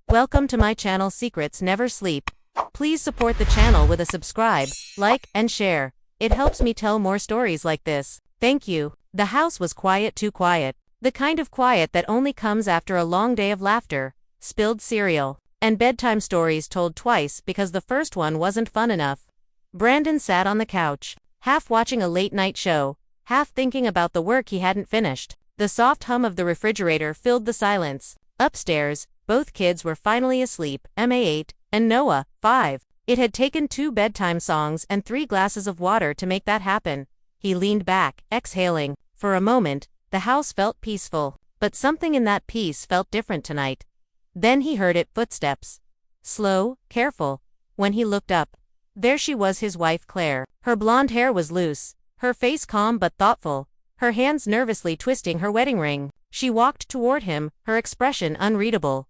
Welcome to my channel Secrets Never Sleep. Please support the channel with a subscribe, like, and share. It helps me tell more stories like this. Thank you. The house was quiet, too quiet. The kind of quiet that only comes after a long day of laughter, spilled cereal, and bedtime stories told twice because the first one wasn't fun enough. Brandon sat on the couch, half watching a late-night show, half thinking about the work he hadn't finished. The soft hum of the refrigerator filled the silence. Upstairs, both kids were finally asleep, Emma 8, and Noah, 5. It had taken 2 bedtime songs and 3 glasses of water to make that happen. He leaned back, exhaling. For a moment, the house felt peaceful, but something in that peace felt different tonight. Then he heard footsteps. Slow, careful. When he looked up, there she was, his wife Claire. Her blonde hair was loose, her face calm but thoughtful, her hands nervously twisting her wedding ring. She walked toward him, her expression unreadable.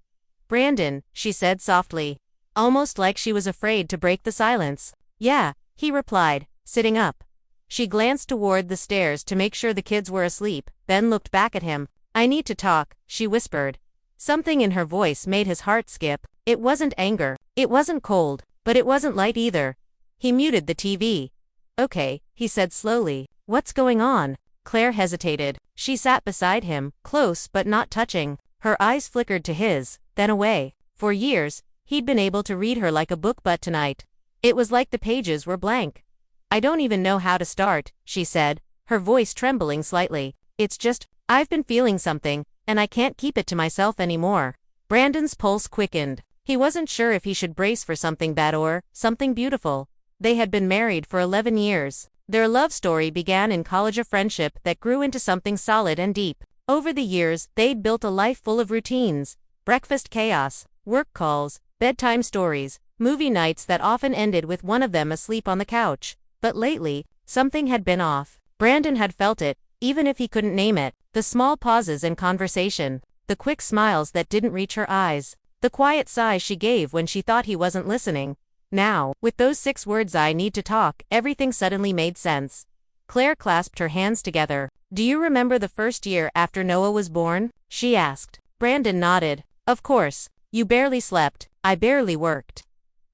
"Brandon," she said softly, almost like she was afraid to break the silence. "Yeah," he replied, sitting up. She glanced toward the stairs to make sure the kids were asleep, then looked back at him. "I need to talk," she whispered. Something in her voice made his heart skip. It wasn't anger, it wasn't cold, but it wasn't light either. He muted the TV. "Okay," he said slowly. "What's going on?" Claire hesitated. She sat beside him, close but not touching. Her eyes flickered to his, then away. For years, he'd been able to read her like a book, but tonight, it was like the pages were blank. "I don't even know how to start," she said, her voice trembling slightly. "It's just, I've been feeling something, and I can't keep it to myself anymore." Brandon's pulse quickened. He wasn't sure if he should brace for something bad or something beautiful. They had been married for 11 years. Their love story began in college, a friendship that grew into something solid and deep. Over the years, they'd built a life full of routines, breakfast chaos, work calls, bedtime stories, movie nights that often ended with one of them asleep on the couch. But lately, something had been off. Brandon had felt it, even if he couldn't name it. The small pauses in conversation, the quick smiles that didn't reach her eyes, the quiet sighs she gave when she thought he wasn't listening. Now, with those 6 words, "I need to talk," everything suddenly made sense. Claire clasped her hands together. "Do you remember the first year after Noah was born?" she asked. Brandon nodded. "Of course. You barely slept, I barely worked."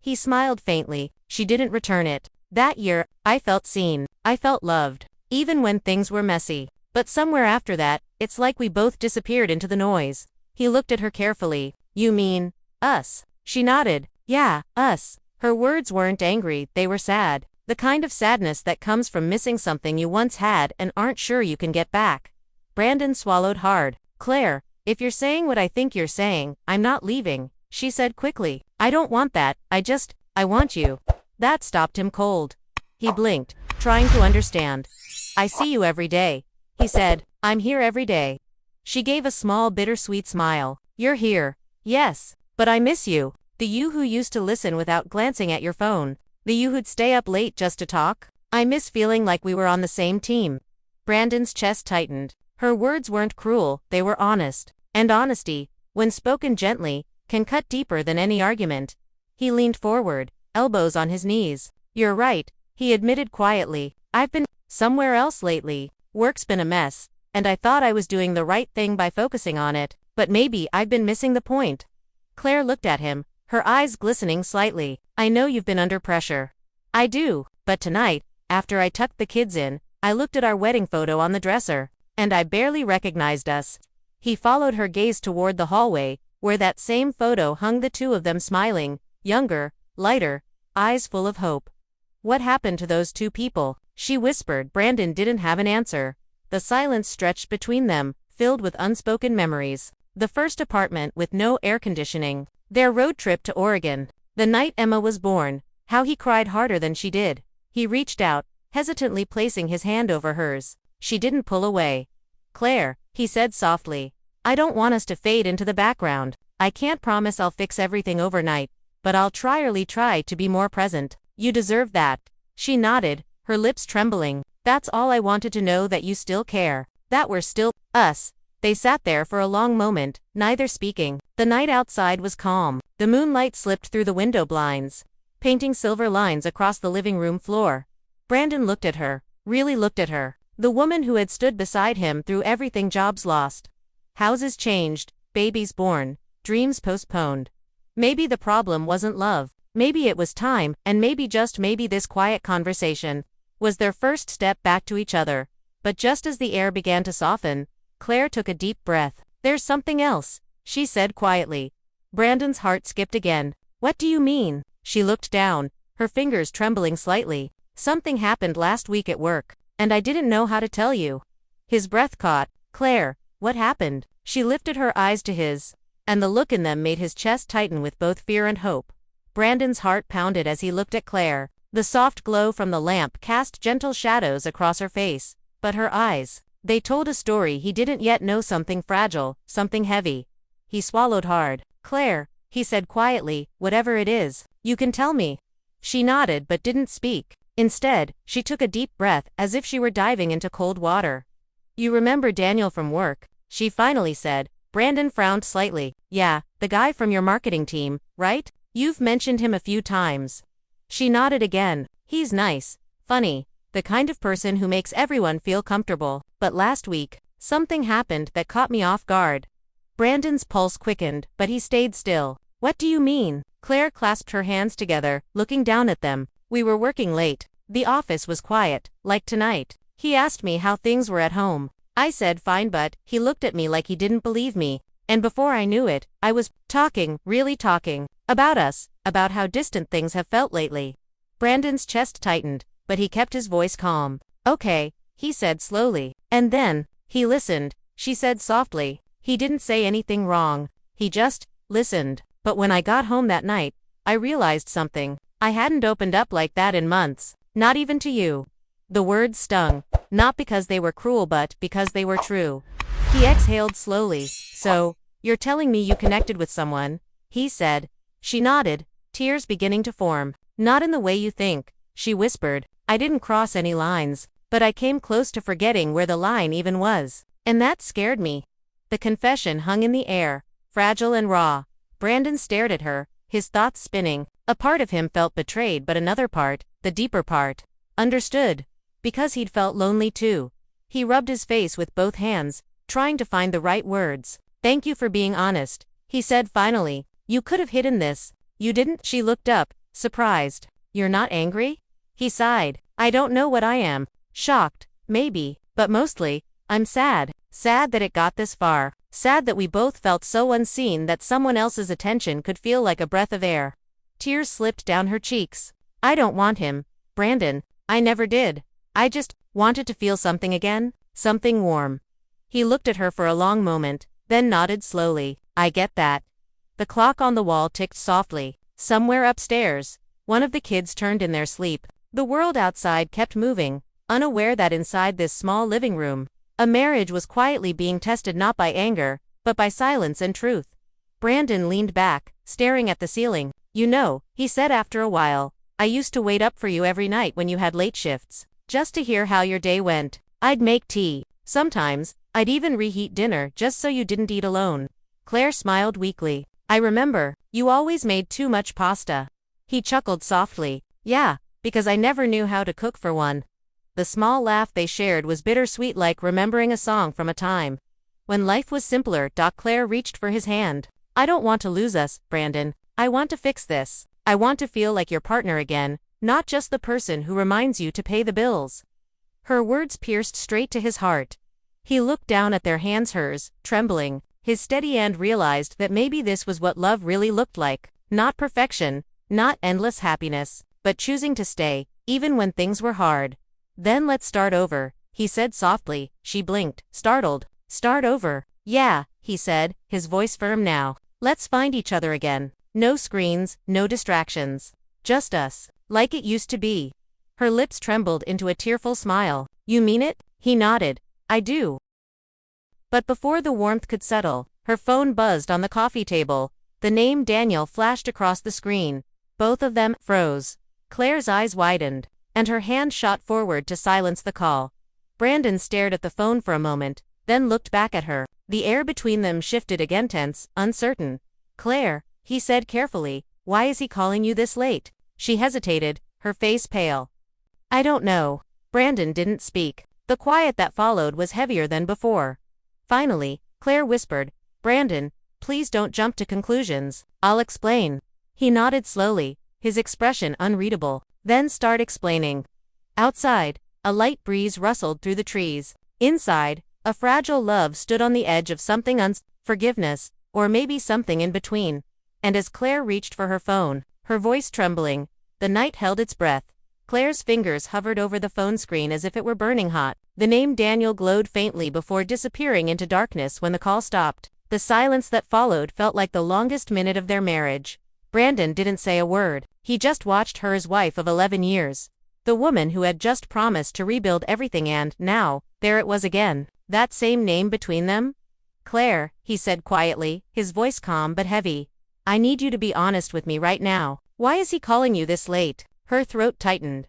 He smiled faintly. She didn't return it. "That year, I felt seen. I felt loved. Even when things were messy. But somewhere after that, it's like we both disappeared into the noise." He looked at her carefully. "You mean, us?" She nodded. "Yeah, us." Her words weren't angry, they were sad. The kind of sadness that comes from missing something you once had and aren't sure you can get back. Brandon swallowed hard. "Claire, if you're saying what I think you're saying, I'm not leaving," she said quickly. "I don't want that, I want you." That stopped him cold. He blinked, trying to understand. "I see you every day," he said. "I'm here every day." She gave a small bittersweet smile. "You're here. Yes, but I miss you. The you who used to listen without glancing at your phone. The you who'd stay up late just to talk. I miss feeling like we were on the same team." Brandon's chest tightened. Her words weren't cruel, they were honest. And honesty, when spoken gently, can cut deeper than any argument. He leaned forward, elbows on his knees. "You're right," he admitted quietly. "I've been somewhere else lately. Work's been a mess, and I thought I was doing the right thing by focusing on it, but maybe I've been missing the point." Claire looked at him, her eyes glistening slightly. "I know you've been under pressure." "I do, but tonight, after I tucked the kids in, I looked at our wedding photo on the dresser, and I barely recognized us." He followed her gaze toward the hallway, where that same photo hung, the 2 of them smiling, younger, lighter, eyes full of hope. "What happened to those 2 people?" she whispered. Brandon didn't have an answer. The silence stretched between them, filled with unspoken memories. The first apartment with no air conditioning. Their road trip to Oregon. The night Emma was born. How he cried harder than she did. He reached out, hesitantly placing his hand over hers. She didn't pull away. "Claire," he said softly, "I don't want us to fade into the background. I can't promise I'll fix everything overnight, but I'll try to be more present. You deserve that." She nodded, her lips trembling. "That's all I wanted to know, that you still care. That we're still us." They sat there for a long moment, neither speaking. The night outside was calm. The moonlight slipped through the window blinds, painting silver lines across the living room floor. Brandon looked at her, really looked at her. The woman who had stood beside him through everything: jobs lost, houses changed, babies born, dreams postponed. Maybe the problem wasn't love. Maybe it was time, and maybe just maybe this quiet conversation was their first step back to each other. But just as the air began to soften, Claire took a deep breath. "There's something else," she said quietly. Brandon's heart skipped again. "What do you mean?" She looked down, her fingers trembling slightly. "Something happened last week at work, and I didn't know how to tell you." His breath caught. "Claire, what happened?" She lifted her eyes to his, and the look in them made his chest tighten with both fear and hope. Brandon's heart pounded as he looked at Claire. The soft glow from the lamp cast gentle shadows across her face, but her eyes, they told a story he didn't yet know, something fragile, something heavy. He swallowed hard. "Claire," he said quietly, "whatever it is, you can tell me." She nodded but didn't speak. Instead, she took a deep breath as if she were diving into cold water. "You remember Daniel from work?" she finally said. Brandon frowned slightly. "Yeah, the guy from your marketing team, right? You've mentioned him a few times." She nodded again. "He's nice, funny, the kind of person who makes everyone feel comfortable. But last week, something happened that caught me off guard." Brandon's pulse quickened, but he stayed still. "What do you mean?" Claire clasped her hands together, looking down at them. "We were working late. The office was quiet, like tonight. He asked me how things were at home. I said fine, but he looked at me like he didn't believe me. And before I knew it, I was talking, really talking, about us, about how distant things have felt lately." Brandon's chest tightened, but he kept his voice calm. "Okay," he said slowly. "And then, he listened," she said softly. "He didn't say anything wrong. He just listened. But when I got home that night, I realized something. I hadn't opened up like that in months. Not even to you." The words stung, not because they were cruel but because they were true. He exhaled slowly. "So, you're telling me you connected with someone?" he said. She nodded, tears beginning to form. "Not in the way you think," she whispered. "I didn't cross any lines, but I came close to forgetting where the line even was. And that scared me." The confession hung in the air, fragile and raw. Brandon stared at her, his thoughts spinning. A part of him felt betrayed, but another part, the deeper part, understood. Because he'd felt lonely too. He rubbed his face with both hands, trying to find the right words. "Thank you for being honest," he said finally. "You could have hidden this. You didn't." She looked up, surprised. "You're not angry?" He sighed. "I don't know what I am. Shocked, maybe, but mostly, I'm sad. Sad that it got this far. Sad that we both felt so unseen that someone else's attention could feel like a breath of air." Tears slipped down her cheeks. "I don't want him, Brandon. I never did. I just wanted to feel something again, something warm." He looked at her for a long moment, then nodded slowly. "I get that." The clock on the wall ticked softly. Somewhere upstairs, one of the kids turned in their sleep. The world outside kept moving, unaware that inside this small living room, a marriage was quietly being tested, not by anger, but by silence and truth. Brandon leaned back, staring at the ceiling. "You know," he said after a while, "I used to wait up for you every night when you had late shifts, just to hear how your day went. I'd make tea. Sometimes, I'd even reheat dinner just so you didn't eat alone." Claire smiled weakly. "I remember, you always made too much pasta." He chuckled softly. "Yeah, because I never knew how to cook for one." The small laugh they shared was bittersweet, like remembering a song from a time when life was simpler. Claire reached for his hand. "I don't want to lose us, Brandon. I want to fix this. I want to feel like your partner again, not just the person who reminds you to pay the bills." Her words pierced straight to his heart. He looked down at their hands, hers, trembling, his steady, and realized that maybe this was what love really looked like. Not perfection, not endless happiness, but choosing to stay, even when things were hard. "Then let's start over," he said softly. She blinked, startled. "Start over?" "Yeah," he said, his voice firm now. "Let's find each other again. No screens, no distractions. Just us. Like it used to be." Her lips trembled into a tearful smile. "You mean it?" He nodded. "I do." But before the warmth could settle, her phone buzzed on the coffee table. The name Daniel flashed across the screen. Both of them froze. Claire's eyes widened, and her hand shot forward to silence the call. Brandon stared at the phone for a moment, then looked back at her. The air between them shifted again, tense, uncertain. "Claire," he said carefully, "why is he calling you this late?" She hesitated, her face pale. "I don't know." Brandon didn't speak. The quiet that followed was heavier than before. Finally, Claire whispered, "Brandon, please don't jump to conclusions. I'll explain. He nodded slowly, his expression unreadable. Then start explaining. Outside, a light breeze rustled through the trees. Inside, a fragile love stood on the edge of something forgiveness, or maybe something in between. And as Claire reached for her phone, her voice trembling, the night held its breath. Claire's fingers hovered over the phone screen as if it were burning hot. The name Daniel glowed faintly before disappearing into darkness when the call stopped. The silence that followed felt like the longest minute of their marriage. Brandon didn't say a word. He just watched her as wife of 11 years. The woman who had just promised to rebuild everything, and now, there it was again. That same name between them? Claire, he said quietly, his voice calm but heavy. I need you to be honest with me right now. Why is he calling you this late? Her throat tightened.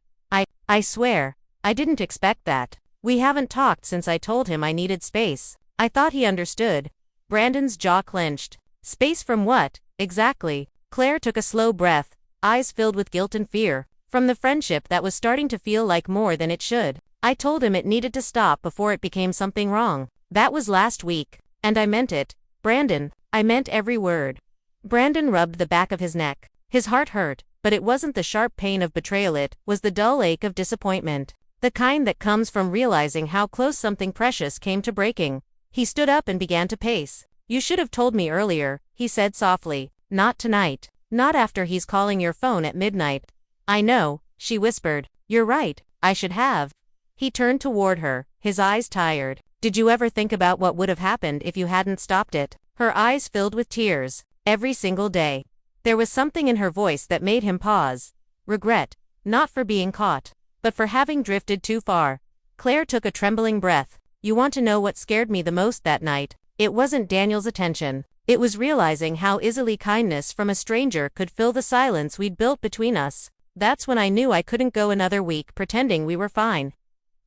I swear, I didn't expect that. We haven't talked since I told him I needed space. I thought he understood. Brandon's jaw clenched. Space from what, exactly? Claire took a slow breath, eyes filled with guilt and fear. From the friendship that was starting to feel like more than it should. I told him it needed to stop before it became something wrong. That was last week. And I meant it. Brandon, I meant every word. Brandon rubbed the back of his neck. His heart hurt, but it wasn't the sharp pain of betrayal, it was the dull ache of disappointment. The kind that comes from realizing how close something precious came to breaking. He stood up and began to pace. You should have told me earlier, he said softly. Not tonight. Not after he's calling your phone at midnight. I know, she whispered. You're right, I should have. He turned toward her, his eyes tired. Did you ever think about what would have happened if you hadn't stopped it? Her eyes filled with tears. Every single day. There was something in her voice that made him pause. Regret, not for being caught, but for having drifted too far. Claire took a trembling breath. You want to know what scared me the most that night? It wasn't Daniel's attention. It was realizing how easily kindness from a stranger could fill the silence we'd built between us. That's when I knew I couldn't go another week pretending we were fine.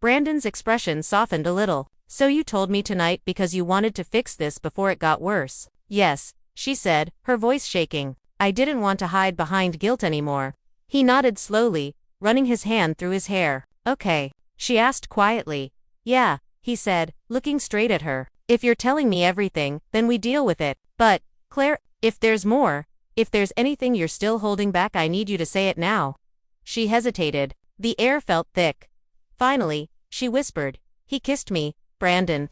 Brandon's expression softened a little. So you told me tonight because you wanted to fix this before it got worse. Yes, she said, her voice shaking. I didn't want to hide behind guilt anymore. He nodded slowly, running his hand through his hair. Okay, she asked quietly. Yeah, he said, looking straight at her. If you're telling me everything, then we deal with it. But, Claire, if there's more, if there's anything you're still holding back, I need you to say it now. She hesitated. The air felt thick. Finally, she whispered, he kissed me, Brandon.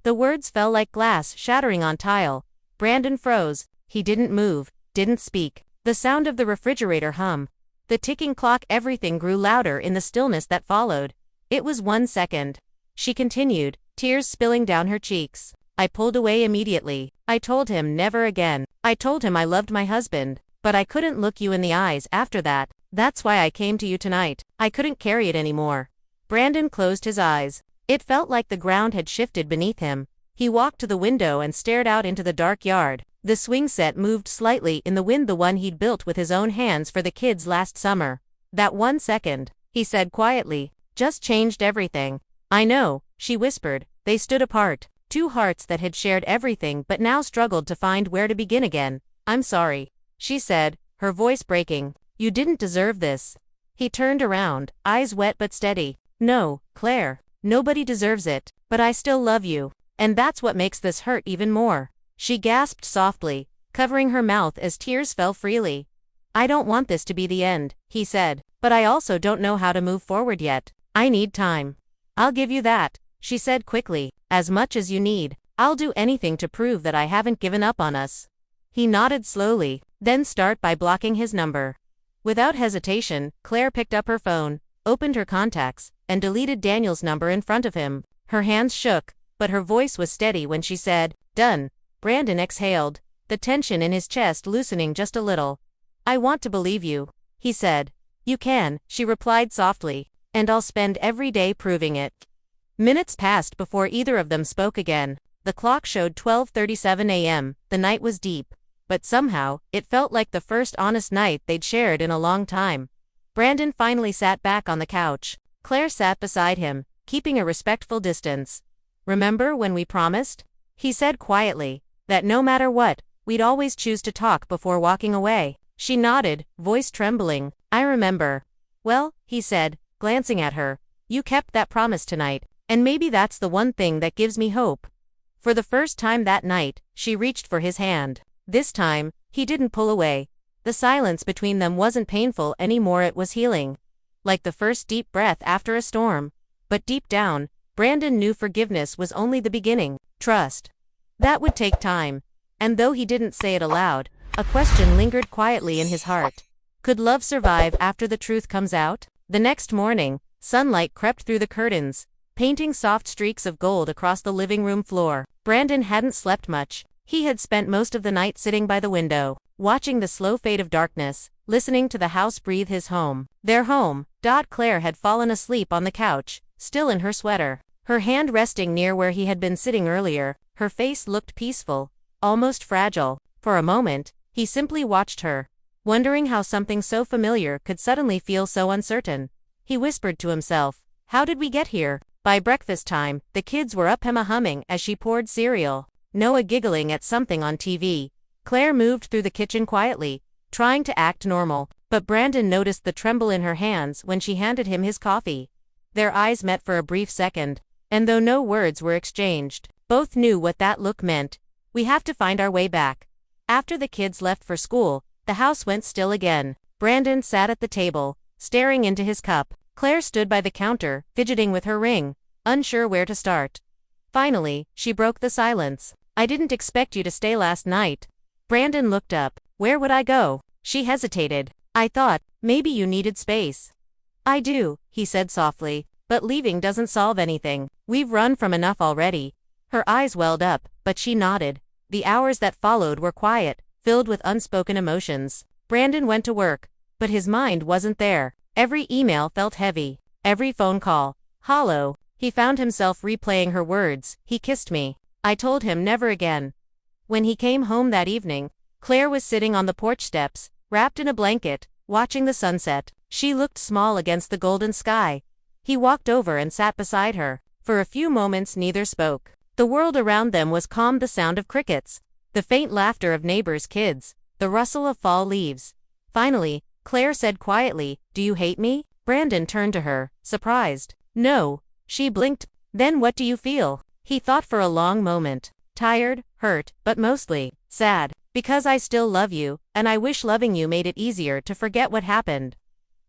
The words fell like glass shattering on tile. Brandon froze. He didn't move, didn't speak. The sound of the refrigerator hum. The ticking clock, everything grew louder in the stillness that followed. It was 1 second. She continued, tears spilling down her cheeks. I pulled away immediately. I told him never again. I told him I loved my husband. But I couldn't look you in the eyes after that. That's why I came to you tonight. I couldn't carry it anymore. Brandon closed his eyes. It felt like the ground had shifted beneath him. He walked to the window and stared out into the dark yard. The swing set moved slightly in the wind, the one he'd built with his own hands for the kids last summer. That 1 second, he said quietly, just changed everything. I know, she whispered. They stood apart, two hearts that had shared everything but now struggled to find where to begin again. I'm sorry, she said, her voice breaking. You didn't deserve this. He turned around, eyes wet but steady. No, Claire, nobody deserves it, but I still love you. And that's what makes this hurt even more. She gasped softly, covering her mouth as tears fell freely. I don't want this to be the end, he said, but I also don't know how to move forward yet. I need time. I'll give you that, she said quickly, as much as you need. I'll do anything to prove that I haven't given up on us. He nodded slowly, then start by blocking his number. Without hesitation, Claire picked up her phone, opened her contacts, and deleted Daniel's number in front of him. Her hands shook, but her voice was steady when she said, done. Brandon exhaled, the tension in his chest loosening just a little. I want to believe you, he said. You can, she replied softly, and I'll spend every day proving it. Minutes passed before either of them spoke again. The clock showed 12:37 a.m., the night was deep, but somehow, it felt like the first honest night they'd shared in a long time. Brandon finally sat back on the couch. Claire sat beside him, keeping a respectful distance. Remember when we promised? He said quietly, that no matter what, we'd always choose to talk before walking away. She nodded, voice trembling. I remember. Well, he said, glancing at her, you kept that promise tonight, and maybe that's the one thing that gives me hope. For the first time that night, she reached for his hand. This time, he didn't pull away. The silence between them wasn't painful anymore, it was healing. Like the first deep breath after a storm. But deep down, Brandon knew forgiveness was only the beginning. Trust. That would take time. And though he didn't say it aloud, a question lingered quietly in his heart. Could love survive after the truth comes out? The next morning, sunlight crept through the curtains, painting soft streaks of gold across the living room floor. Brandon hadn't slept much. He had spent most of the night sitting by the window, watching the slow fade of darkness, listening to the house breathe his home. Their home. Claire had fallen asleep on the couch, still in her sweater. Her hand resting near where he had been sitting earlier, her face looked peaceful, almost fragile. For a moment, he simply watched her, wondering how something so familiar could suddenly feel so uncertain. He whispered to himself, "How did we get here?" By breakfast time, the kids were up, Emma humming as she poured cereal, Noah giggling at something on TV. Claire moved through the kitchen quietly, trying to act normal, but Brandon noticed the tremble in her hands when she handed him his coffee. Their eyes met for a brief second, and though no words were exchanged, both knew what that look meant. We have to find our way back. After the kids left for school, the house went still again. Brandon sat at the table, staring into his cup. Claire stood by the counter, fidgeting with her ring, unsure where to start. Finally, she broke the silence. "I didn't expect you to stay last night." Brandon looked up. "Where would I go?" She hesitated. "I thought, maybe you needed space." "I do," he said softly, "but leaving doesn't solve anything. We've run from enough already." Her eyes welled up, but she nodded. The hours that followed were quiet, filled with unspoken emotions. Brandon went to work, but his mind wasn't there. Every email felt heavy. Every phone call, hollow. He found himself replaying her words. "He kissed me. I told him never again." When he came home that evening, Claire was sitting on the porch steps, wrapped in a blanket, watching the sunset. She looked small against the golden sky. He walked over and sat beside her. For a few moments neither spoke. The world around them was calm, the sound of crickets, the faint laughter of neighbors' kids, the rustle of fall leaves. Finally, Claire said quietly, "Do you hate me?" Brandon turned to her, surprised. "No." She blinked. "Then what do you feel?" He thought for a long moment. "Tired, hurt, but mostly sad. Because I still love you, and I wish loving you made it easier to forget what happened."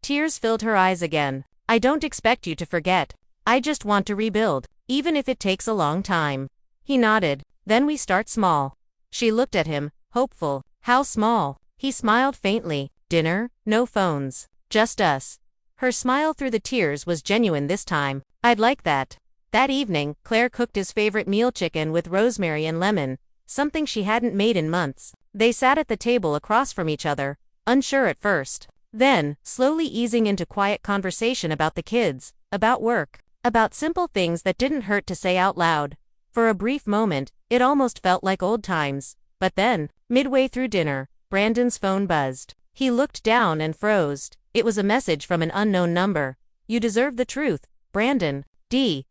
Tears filled her eyes again. "I don't expect you to forget. I just want to rebuild, even if it takes a long time." He nodded. "Then we start small." She looked at him, hopeful. "How small?" He smiled faintly. "Dinner, no phones, just us." Her smile through the tears was genuine this time. "I'd like that." That evening, Claire cooked his favorite meal, chicken with rosemary and lemon, something she hadn't made in months. They sat at the table across from each other, unsure at first. Then, slowly easing into quiet conversation about the kids, about work, about simple things that didn't hurt to say out loud. For a brief moment, it almost felt like old times. But then, midway through dinner, Brandon's phone buzzed. He looked down and froze. It was a message from an unknown number. "You deserve the truth, Brandon."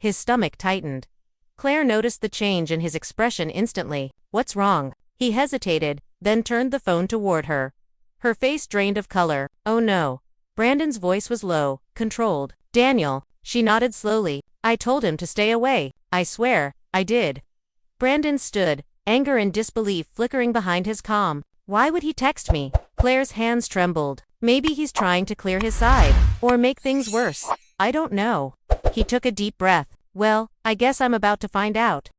His stomach tightened. Claire noticed the change in his expression instantly. "What's wrong?" He hesitated, then turned the phone toward her. Her face drained of color. "Oh no." Brandon's voice was low, controlled. "Daniel." She nodded slowly. "I told him to stay away. I swear, I did." Brandon stood, anger and disbelief flickering behind his calm. "Why would he text me?" Claire's hands trembled. "Maybe he's trying to clear his side, or make things worse. I don't know." He took a deep breath. "Well, I guess I'm about to find out."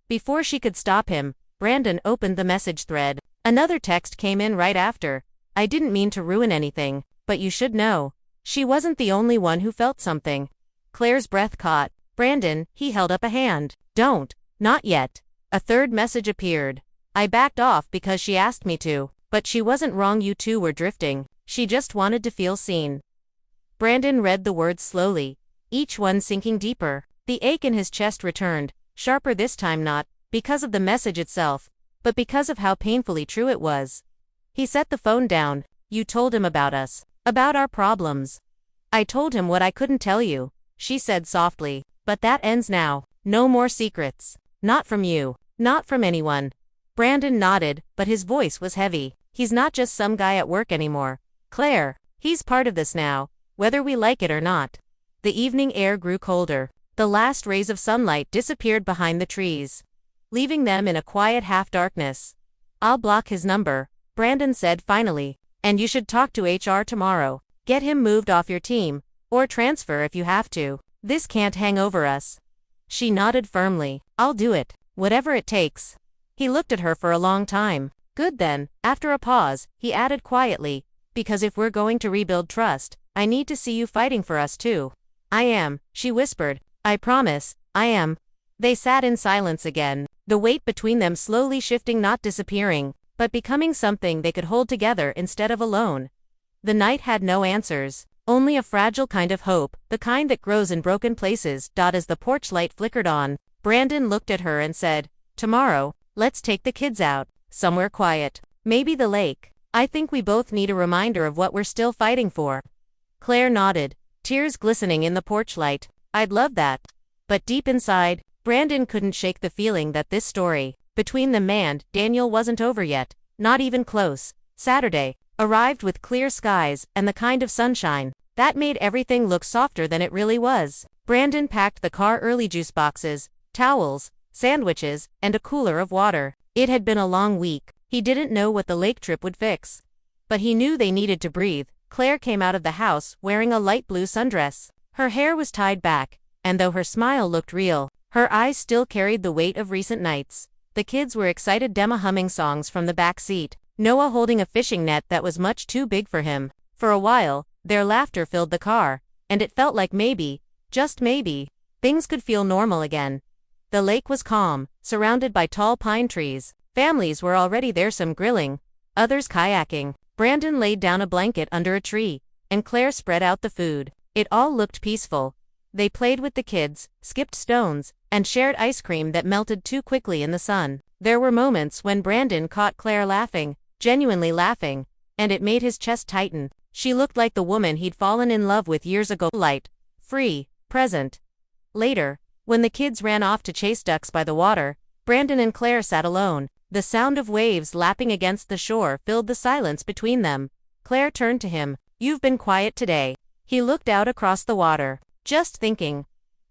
Before she could stop him, Brandon opened the message thread. Another text came in right after. "I didn't mean to ruin anything, but you should know." She wasn't the only one who felt something. Claire's breath caught. "Brandon," he held up a hand. "Don't. Not yet." A third message appeared. "I backed off because she asked me to, but she wasn't wrong, you two were drifting. She just wanted to feel seen." Brandon read the words slowly, each one sinking deeper. The ache in his chest returned, sharper this time, not because of the message itself, but because of how painfully true it was. He set the phone down. "You told him about us, about our problems." "I told him what I couldn't tell you," she said softly, "but that ends now. No more secrets. Not from you. Not from anyone." Brandon nodded, but his voice was heavy. "He's not just some guy at work anymore, Claire. He's part of this now, whether we like it or not." The evening air grew colder. The last rays of sunlight disappeared behind the trees. leaving them in a quiet half-darkness. I'll block his number, Brandon said finally. And you should talk to HR tomorrow. Get him moved off your team, or transfer if you have to. This can't hang over us. She nodded firmly. I'll do it, whatever it takes. He looked at her for a long time. Good then, after a pause, he added quietly, because if we're going to rebuild trust, I need to see you fighting for us too. I am, she whispered. I promise, I am. They sat in silence again, the weight between them slowly shifting, not disappearing, but becoming something they could hold together instead of alone. The night had no answers, only a fragile kind of hope, the kind that grows in broken places. As the porch light flickered on, Brandon looked at her and said, tomorrow, let's take the kids out, somewhere quiet. Maybe the lake. I think we both need a reminder of what we're still fighting for. Claire nodded, tears glistening in the porch light. I'd love that. But deep inside, Brandon couldn't shake the feeling that this story, between them and Daniel, wasn't over yet, not even close. Saturday arrived with clear skies and the kind of sunshine that made everything look softer than it really was. Brandon packed the car early, juice boxes, towels, sandwiches, and a cooler of water. It had been a long week. He didn't know what the lake trip would fix, but he knew they needed to breathe. Claire came out of the house wearing a light blue sundress. Her hair was tied back, and though her smile looked real, her eyes still carried the weight of recent nights. The kids were excited, Dema humming songs from the back seat, Noah holding a fishing net that was much too big for him. For a while, their laughter filled the car, and it felt like maybe, just maybe, things could feel normal again. The lake was calm, surrounded by tall pine trees. Families were already there, some grilling, others kayaking. Brandon laid down a blanket under a tree, and Claire spread out the food. It all looked peaceful. They played with the kids, skipped stones, and shared ice cream that melted too quickly in the sun. There were moments when Brandon caught Claire laughing, genuinely laughing, and it made his chest tighten. She looked like the woman he'd fallen in love with years ago, light, free, present. Later, when the kids ran off to chase ducks by the water, Brandon and Claire sat alone. The sound of waves lapping against the shore filled the silence between them. Claire turned to him. You've been quiet today. He looked out across the water. Just thinking.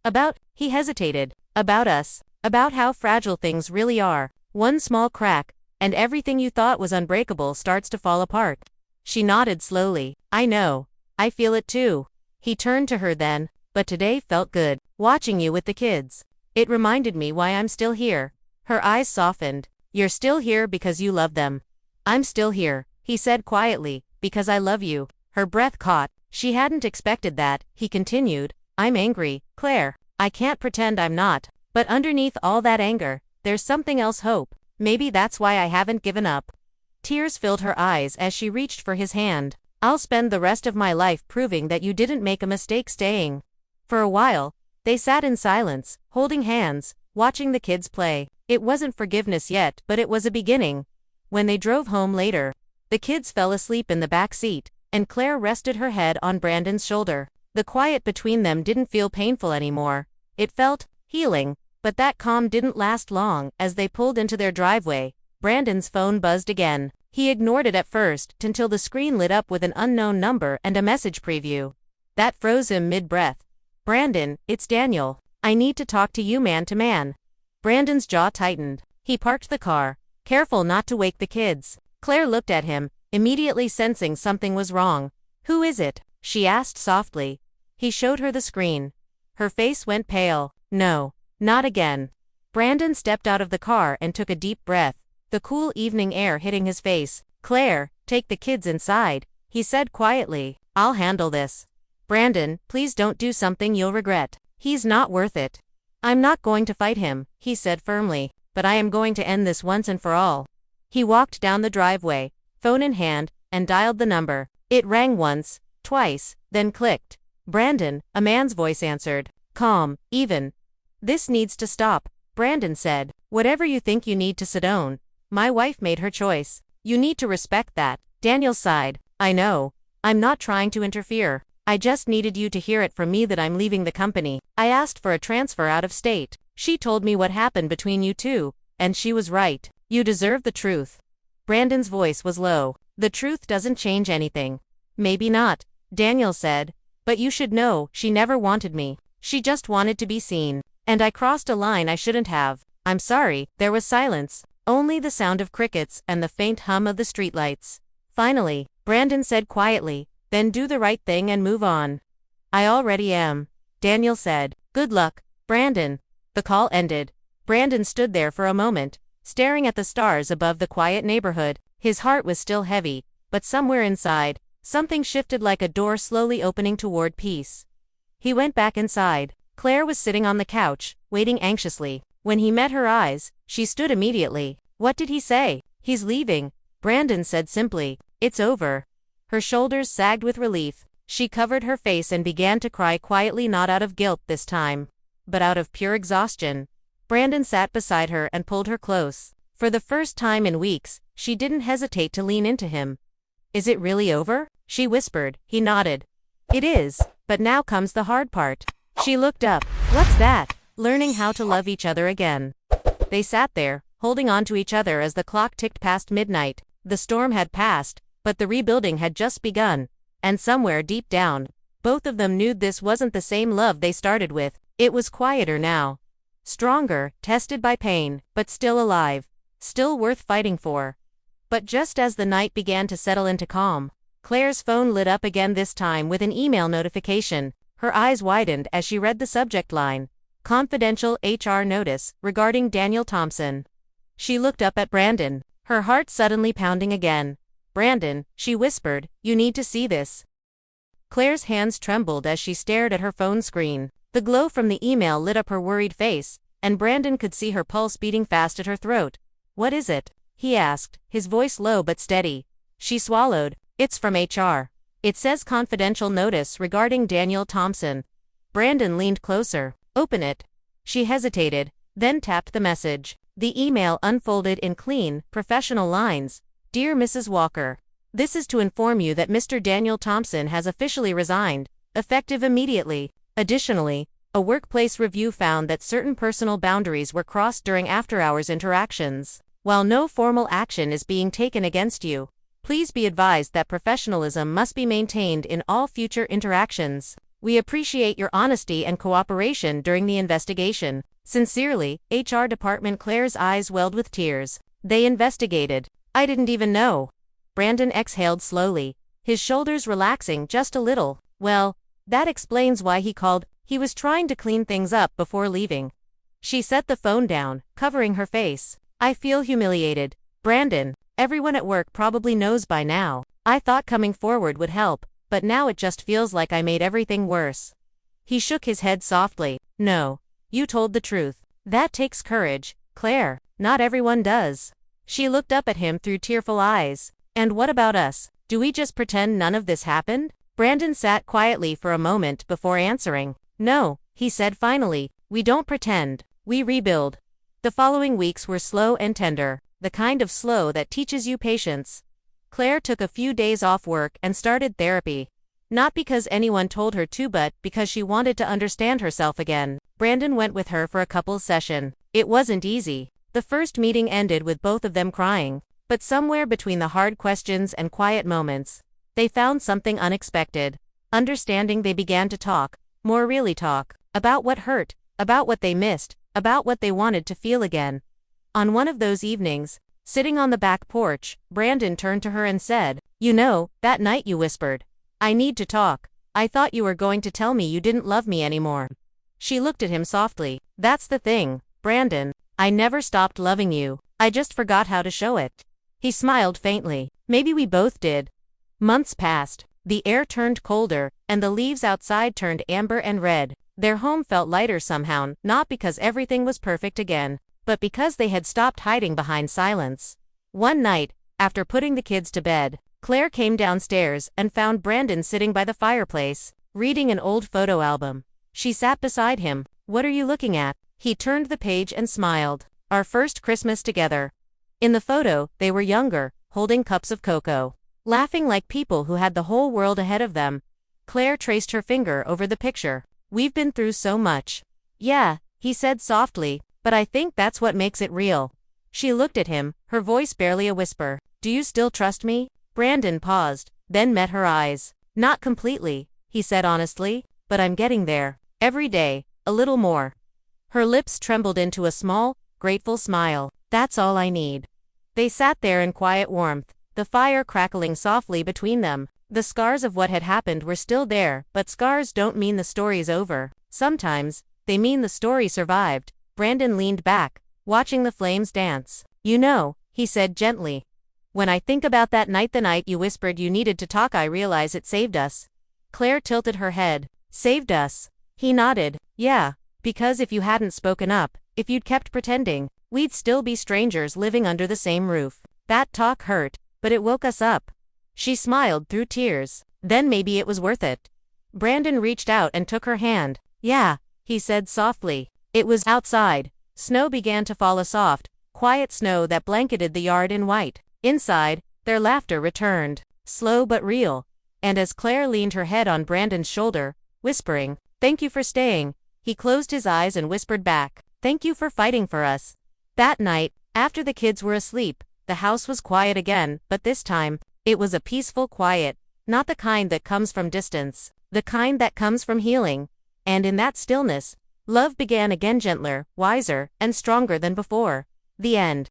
About, he hesitated. About us. About how fragile things really are. One small crack, and everything you thought was unbreakable starts to fall apart. She nodded slowly. I know. I feel it too. He turned to her then. But today felt good. Watching you with the kids. It reminded me why I'm still here. Her eyes softened. You're still here because you love them. I'm still here, he said quietly, because I love you. Her breath caught. She hadn't expected that. He continued. I'm angry, Claire. I can't pretend I'm not. But underneath all that anger, there's something else, hope. Maybe that's why I haven't given up. Tears filled her eyes as she reached for his hand. I'll spend the rest of my life proving that you didn't make a mistake staying. For a while, they sat in silence, holding hands, watching the kids play. It wasn't forgiveness yet, but it was a beginning. When they drove home later, the kids fell asleep in the back seat, and Claire rested her head on Brandon's shoulder. The quiet between them didn't feel painful anymore. It felt healing, but that calm didn't last long. As they pulled into their driveway, Brandon's phone buzzed again. He ignored it at first, until the screen lit up with an unknown number and a message preview. That froze him mid-breath. Brandon, it's Daniel. I need to talk to you man to man. Brandon's jaw tightened. He parked the car, careful not to wake the kids. Claire looked at him, immediately sensing something was wrong. Who is it? She asked softly. He showed her the screen. Her face went pale. No, not again. Brandon stepped out of the car and took a deep breath, the cool evening air hitting his face. Claire, take the kids inside, he said quietly. I'll handle this. Brandon, please don't do something you'll regret. He's not worth it. I'm not going to fight him, he said firmly, but I am going to end this once and for all. He walked down the driveway, phone in hand, and dialed the number. It rang once, twice, then clicked. Brandon, a man's voice answered. Calm, even. This needs to stop, Brandon said. Whatever you think you need to sit down. My wife made her choice. You need to respect that. Daniel sighed. I know. I'm not trying to interfere. I just needed you to hear it from me that I'm leaving the company. I asked for a transfer out of state. She told me what happened between you two, and she was right. You deserve the truth. Brandon's voice was low. The truth doesn't change anything. Maybe not, Daniel said. But you should know, she never wanted me. She just wanted to be seen. And I crossed a line I shouldn't have. I'm sorry. There was silence. Only the sound of crickets and the faint hum of the streetlights. Finally, Brandon said quietly, then do the right thing and move on. I already am. Daniel said. Good luck, Brandon. The call ended. Brandon stood there for a moment, staring at the stars above the quiet neighborhood. His heart was still heavy, but somewhere inside, something shifted like a door slowly opening toward peace. He went back inside. Claire was sitting on the couch, waiting anxiously. When he met her eyes, she stood immediately. What did he say? He's leaving, Brandon said simply. It's over. Her shoulders sagged with relief. She covered her face and began to cry quietly, not out of guilt this time, but out of pure exhaustion. Brandon sat beside her and pulled her close. For the first time in weeks, she didn't hesitate to lean into him. Is it really over? She whispered. He nodded. It is, but now comes the hard part. She looked up. What's that? Learning how to love each other again. They sat there, holding on to each other as the clock ticked past midnight. The storm had passed, but the rebuilding had just begun. And somewhere deep down, both of them knew this wasn't the same love they started with. It was quieter now. Stronger, tested by pain, but still alive. Still worth fighting for. But just as the night began to settle into calm, Claire's phone lit up again, this time with an email notification. Her eyes widened as she read the subject line. Confidential HR notice regarding Daniel Thompson. She looked up at Brandon, her heart suddenly pounding again. Brandon, she whispered, you need to see this. Claire's hands trembled as she stared at her phone screen. The glow from the email lit up her worried face, and Brandon could see her pulse beating fast at her throat. What is it? He asked, his voice low but steady. She swallowed. It's from HR. It says confidential notice regarding Daniel Thompson. Brandon leaned closer. Open it. She hesitated, then tapped the message. The email unfolded in clean, professional lines. Dear Mrs. Walker, this is to inform you that Mr. Daniel Thompson has officially resigned, effective immediately. Additionally, a workplace review found that certain personal boundaries were crossed during after-hours interactions. While no formal action is being taken against you, please be advised that professionalism must be maintained in all future interactions. We appreciate your honesty and cooperation during the investigation. Sincerely, HR Department. Claire's eyes welled with tears. They investigated. I didn't even know. Brandon exhaled slowly, his shoulders relaxing just a little. Well, that explains why he called. He was trying to clean things up before leaving. She set the phone down, covering her face. I feel humiliated. Brandon, everyone at work probably knows by now. I thought coming forward would help, but now it just feels like I made everything worse. He shook his head softly. No, you told the truth. That takes courage, Claire. Not everyone does. She looked up at him through tearful eyes. And what about us? Do we just pretend none of this happened? Brandon sat quietly for a moment before answering. No, he said finally, we don't pretend. We rebuild. The following weeks were slow and tender, the kind of slow that teaches you patience. Claire took a few days off work and started therapy. Not because anyone told her to, but because she wanted to understand herself again. Brandon went with her for a couples session. It wasn't easy. The first meeting ended with both of them crying, but somewhere between the hard questions and quiet moments, they found something unexpected. Understanding. They began to talk, more really talk, about what hurt, about what they missed, about what they wanted to feel again. On one of those evenings, sitting on the back porch, Brandon turned to her and said, you know, that night you whispered, I need to talk. I thought you were going to tell me you didn't love me anymore. She looked at him softly. That's the thing, Brandon. I never stopped loving you. I just forgot how to show it. He smiled faintly. Maybe we both did. Months passed. The air turned colder, and the leaves outside turned amber and red. Their home felt lighter somehow, not because everything was perfect again, but because they had stopped hiding behind silence. One night, after putting the kids to bed, Claire came downstairs and found Brandon sitting by the fireplace, reading an old photo album. She sat beside him. What are you looking at? He turned the page and smiled. Our first Christmas together. In the photo, they were younger, holding cups of cocoa, laughing like people who had the whole world ahead of them. Claire traced her finger over the picture. We've been through so much. Yeah, he said softly, but I think that's what makes it real. She looked at him, her voice barely a whisper. Do you still trust me? Brandon paused, then met her eyes. Not completely, he said honestly, but I'm getting there. Every day, a little more. Her lips trembled into a small, grateful smile. That's all I need. They sat there in quiet warmth, the fire crackling softly between them. The scars of what had happened were still there, but scars don't mean the story's over. Sometimes, they mean the story survived. Brandon leaned back, watching the flames dance. You know, he said gently. When I think about that night, the night you whispered you needed to talk, I realize it saved us. Claire tilted her head. Saved us? He nodded. Yeah, because if you hadn't spoken up, if you'd kept pretending, we'd still be strangers living under the same roof. That talk hurt, but it woke us up. She smiled through tears. Then maybe it was worth it. Brandon reached out and took her hand. Yeah, he said softly. It was outside. Snow began to fall, a soft, quiet snow that blanketed the yard in white. Inside, their laughter returned, slow but real. And as Claire leaned her head on Brandon's shoulder, whispering, "Thank you for staying," he closed his eyes and whispered back, "Thank you for fighting for us." That night, after the kids were asleep, the house was quiet again, but this time, it was a peaceful quiet, not the kind that comes from distance, the kind that comes from healing. And in that stillness, love began again, gentler, wiser, and stronger than before. The end.